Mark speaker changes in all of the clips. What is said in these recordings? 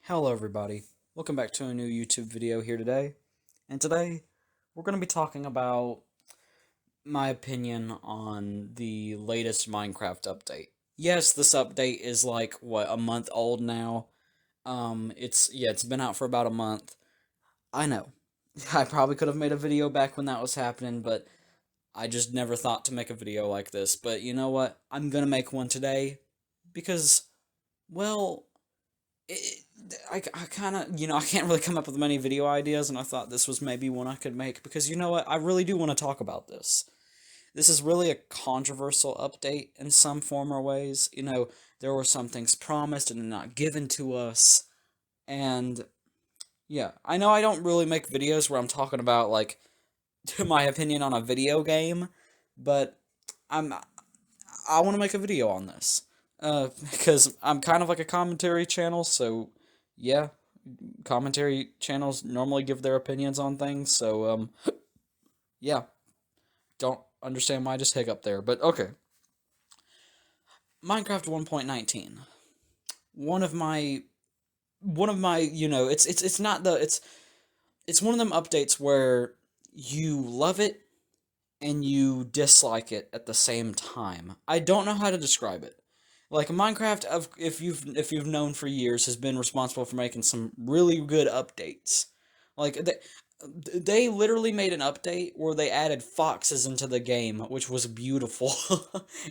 Speaker 1: Hello everybody, welcome back to a new YouTube video here today, and today we're going to be talking about my opinion on the latest Minecraft update. Yes, this update is like, what, a month old now? It's been out for about a month. I know, I probably could have made a video back when that was happening, but I just never thought to make a video like this, but you know what, I'm gonna make one today, because, well, it, I kind of, I can't really come up with many video ideas, and I thought this was maybe one I could make, because you know what, I really do want to talk about this. This is really a controversial update in some form or ways. There were some things promised and not given to us, and yeah, I know I don't really make videos where I'm talking about, like, my opinion on a video game, but I'm I want to make a video on this. Because I'm kind of like a commentary channel, so yeah, commentary channels normally give their opinions on things, so yeah, don't understand why I just hiccup there, but okay. Minecraft 1.19. One of my, it's not it's one of them updates where you love it and you dislike it at the same time. I don't know how to describe it. Like Minecraft, if you've known for years, has been responsible for making some really good updates. Like they literally made an update where they added foxes into the game, which was beautiful,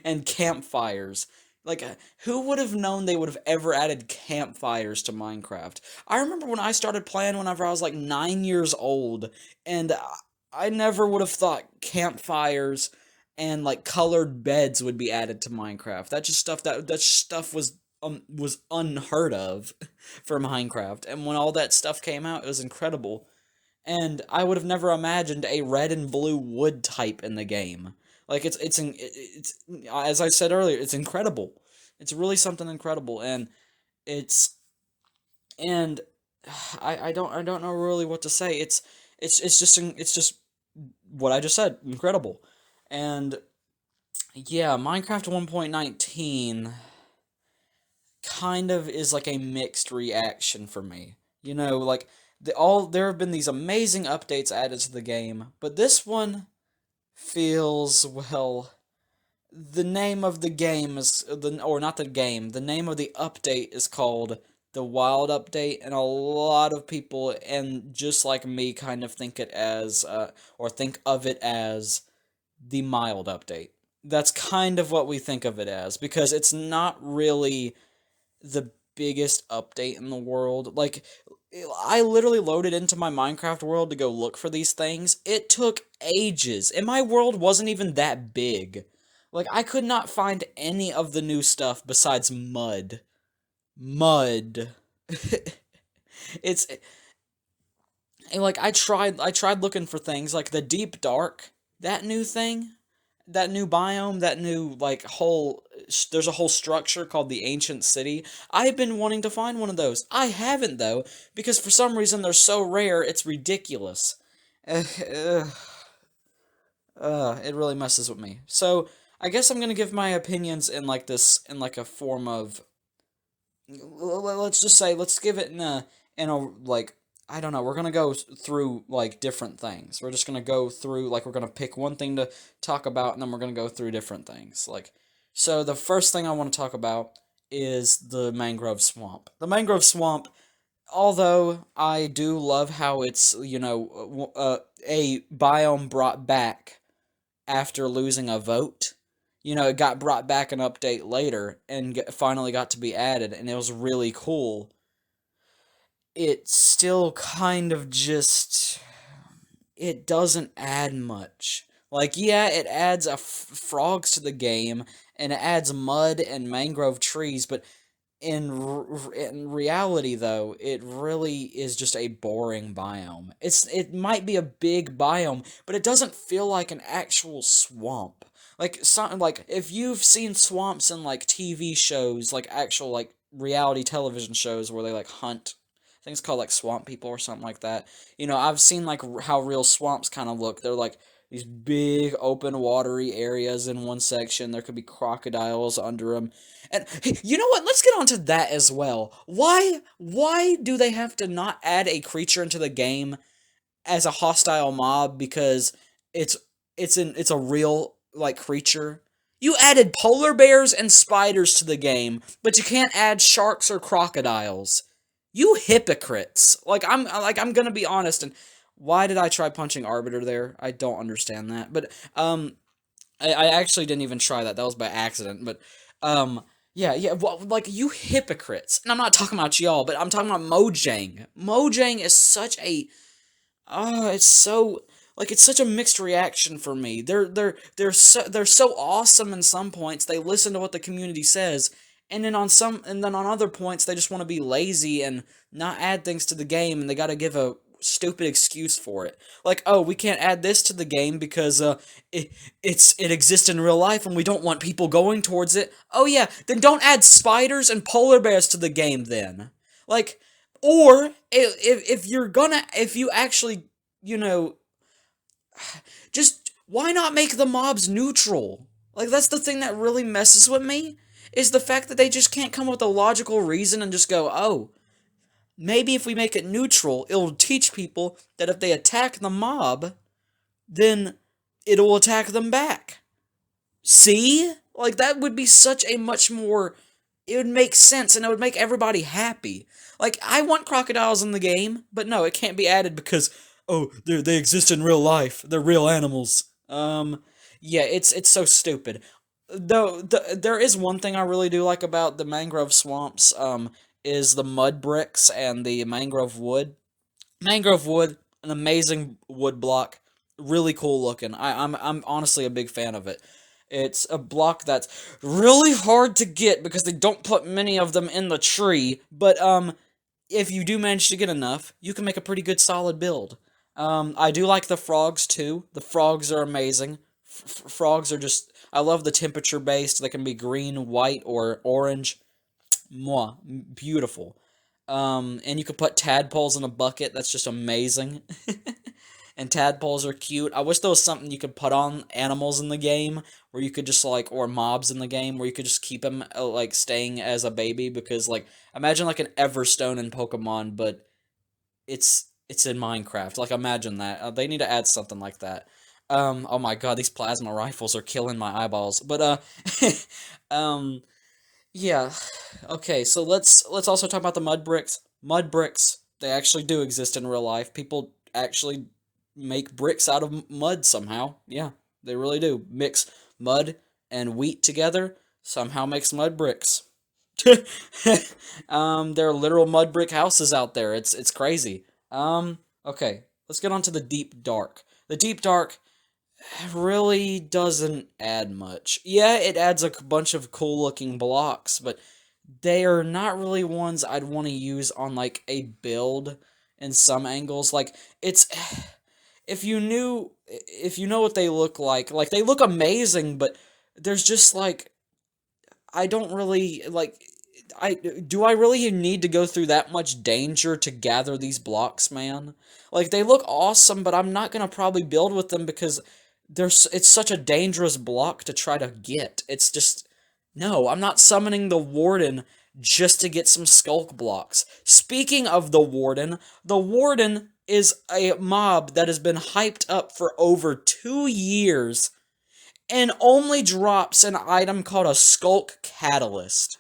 Speaker 1: and campfires. Like, who would have known they would have ever added campfires to Minecraft? I remember when I started playing whenever I was like 9 years old, and I never would have thought campfires and like colored beds would be added to Minecraft. That stuff was unheard of for Minecraft. And when all that stuff came out, it was incredible. And I would have never imagined a red and blue wood type in the game. Like it's as I said earlier, it's incredible. It's really something incredible, and it's and I don't know really what to say. It's just what I just said, incredible. And yeah, Minecraft 1.19 kind of is like a mixed reaction for me. Like there have been these amazing updates added to the game, but this one feels, well, the name of the game is or not the game, the name of the update is called the Wild Update, and a lot of people, and just like me, kind of think it as or think of it as the mild update. That's kind of what we think of it as, because it's not really the biggest update in the world. Like, I literally loaded into my Minecraft world to go look for these things. It took ages, and my world wasn't even that big. Like, I could not find any of the new stuff besides mud. Mud. It's like I tried looking for things like the deep dark, that new thing, that new biome, that new like there's a whole structure called the Ancient City. I've been wanting to find one of those. I haven't though, because for some reason they're so rare, it's ridiculous. Uh, uh, it really messes with me. So I guess I'm gonna give my opinions in like this, in like a form of, let's just say, let's give it in a like, I don't know, we're gonna go through like different things. We're just gonna go through, like, we're gonna pick one thing to talk about, and then we're gonna go through different things. Like, so the first thing I want to talk about is the Mangrove Swamp. The Mangrove Swamp, although I do love how it's, a biome brought back after losing a vote. It got brought back an update later and finally got to be added, and it was really cool. It still kind of just, it doesn't add much. Like, yeah, it adds frogs to the game, and it adds mud and mangrove trees, but in reality, though, it really is just a boring biome. It might be a big biome, but it doesn't feel like an actual swamp. Like, something like, if you've seen swamps in like TV shows, like actual like reality television shows where they like hunt, I think it's called like Swamp People or something like that. I've seen like how real swamps kind of look. They're like these big open watery areas in one section. There could be crocodiles under them. And hey, you know what? Let's get onto that as well. Why do they have to not add a creature into the game as a hostile mob because it's it's a real like creature. You added polar bears and spiders to the game, but you can't add sharks or crocodiles. You hypocrites. I'm gonna be honest, and why did I try punching Arbiter there? I don't understand that. But I actually didn't even try that. That was by accident. But yeah, well, like you hypocrites. And I'm not talking about y'all, but I'm talking about Mojang. Mojang is such a it's so like it's such a mixed reaction for me. They're so awesome in some points. They listen to what the community says, and then on other points they just want to be lazy and not add things to the game, and they got to give a stupid excuse for it. Like, oh, we can't add this to the game because it exists in real life and we don't want people going towards it. Oh yeah, then don't add spiders and polar bears to the game then. Like or if you actually, you know, just why not make the mobs neutral? Like that's the thing that really messes with me is the fact that they just can't come up with a logical reason and just go, "Oh, maybe if we make it neutral, it'll teach people that if they attack the mob, then it'll attack them back." See? Like, that would be such a much more... It would make sense, and it would make everybody happy. Like, I want crocodiles in the game, but no, it can't be added because, oh, they exist in real life. They're real animals. Yeah, it's so stupid. Though, there is one thing I really do like about the mangrove swamps, is the mud bricks and the mangrove wood. Mangrove wood, an amazing wood block, really cool looking. I'm honestly a big fan of it. It's a block that's really hard to get because they don't put many of them in the tree, but if you do manage to get enough, you can make a pretty good solid build. I do like the frogs too. The frogs are amazing. Frogs are just I love the temperature based. They can be green, white, or orange. Mwah, beautiful. And you can put tadpoles in a bucket. That's just amazing. And tadpoles are cute. I wish there was something you could put on animals in the game where you could just like, or mobs in the game where you could just keep them like staying as a baby because like imagine like an Everstone in Pokemon, but it's in Minecraft. Like imagine that. They need to add something like that. Oh my god, these plasma rifles are killing my eyeballs. But um yeah. Okay, so let's also talk about the mud bricks. Mud bricks, they actually do exist in real life. People actually make bricks out of mud somehow. Yeah, they really do. Mix mud and wheat together, somehow makes mud bricks. There are literal mud brick houses out there. It's crazy. Okay, let's get on to the deep dark. The deep dark really doesn't add much. Yeah, it adds a bunch of cool looking blocks, but they are not really ones I'd want to use on like a build in some angles. Like it's if you know what they look like they look amazing, but there's just like I don't really like I really need to go through that much danger to gather these blocks, man? Like they look awesome, but I'm not gonna probably build with them because it's such a dangerous block to try to get. It's just no, I'm not summoning the Warden just to get some skulk blocks. Speaking of the Warden is a mob that has been hyped up for over 2 years and only drops an item called a Skulk Catalyst.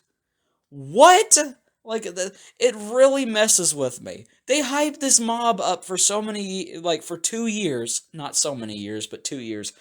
Speaker 1: What? Like, it really messes with me. They hyped this mob up for so many, like, for 2 years. Not so many years, but 2 years.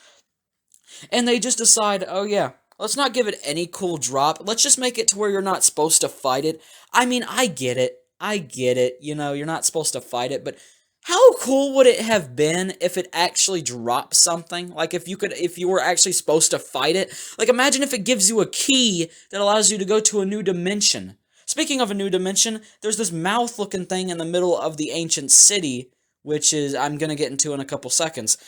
Speaker 1: And they just decide, oh yeah, let's not give it any cool drop. Let's just make it to where you're not supposed to fight it. I mean, I get it. I get it. You know, you're not supposed to fight it, but how cool would it have been if it actually dropped something? Like if you were actually supposed to fight it? Like imagine if it gives you a key that allows you to go to a new dimension. Speaking of a new dimension, there's this mouth-looking thing in the middle of the ancient city, which is I'm gonna get into in a couple seconds.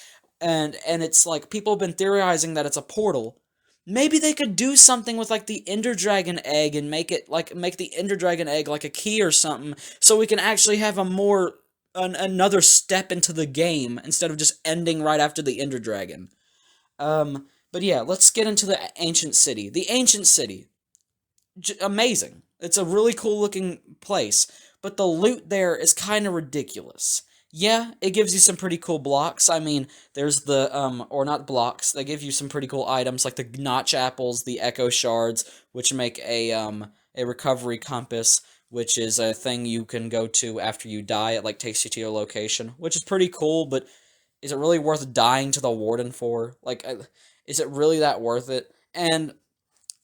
Speaker 1: And it's like people have been theorizing that it's a portal. Maybe they could do something with like the Ender Dragon egg and make it like make the Ender Dragon egg like a key or something, so we can actually have a more another step into the game instead of just ending right after the Ender Dragon. But yeah, let's get into the ancient city. The ancient city, amazing. It's a really cool looking place, but the loot there is kind of ridiculous. Yeah, it gives you some pretty cool blocks. I mean, there's the or not blocks. They give you some pretty cool items like the notch apples, the echo shards, which make a recovery compass, which is a thing you can go to after you die. It like takes you to your location, which is pretty cool, but is it really worth dying to the warden for? Like, is it really that worth it? And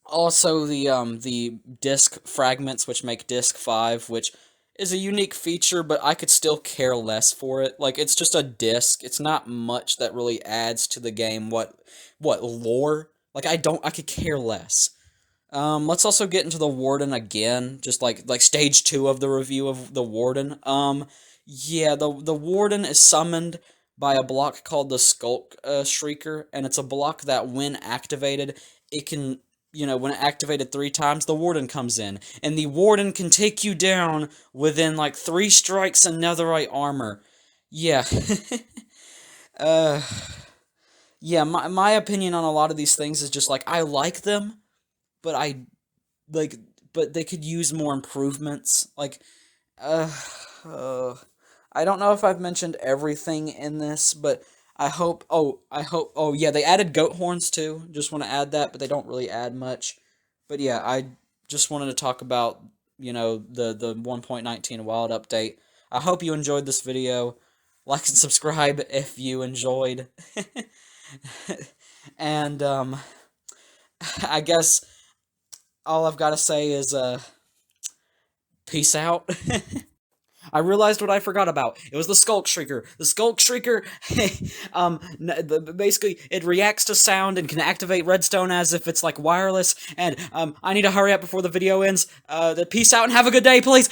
Speaker 1: also the disc fragments, which make disc 5, which is a unique feature, but I could still care less for it. Like, it's just a disc. It's not much that really adds to the game. What lore? Like, I could care less. Let's also get into the Warden again, just like stage 2 of the review of the Warden. Yeah, the Warden is summoned by a block called the Skulk Shrieker, and it's a block that when activated, it can, when it activated 3 times, the Warden comes in, and the Warden can take you down within like 3 strikes and netherite armor. Yeah. uh, yeah, my opinion on a lot of these things is just like, I like them, but like, but they could use more improvements. Like, uh, uh, I don't know if I've mentioned everything in this, but oh yeah, they added goat horns too. Just want to add that, but they don't really add much. But yeah, I just wanted to talk about, the 1.19 wild update. I hope you enjoyed this video. Like and subscribe if you enjoyed. And, I guess all I've got to say is, peace out. I realized what I forgot about. It was the Skulk Shrieker. The Skulk Shrieker, basically, it reacts to sound and can activate redstone as if it's, like, wireless, and, I need to hurry up before the video ends. Peace out and have a good day, please!